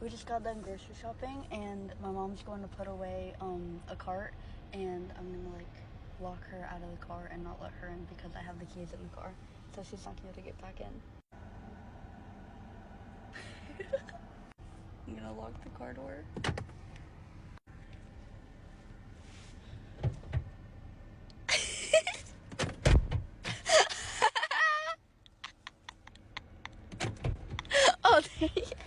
We just got done grocery shopping, and my mom's going to put away a cart, and I'm gonna like lock her out of the car and not let her in because I have the keys in the car, so she's not gonna be able to get back in. I'm gonna lock the car door. Oh, there you go.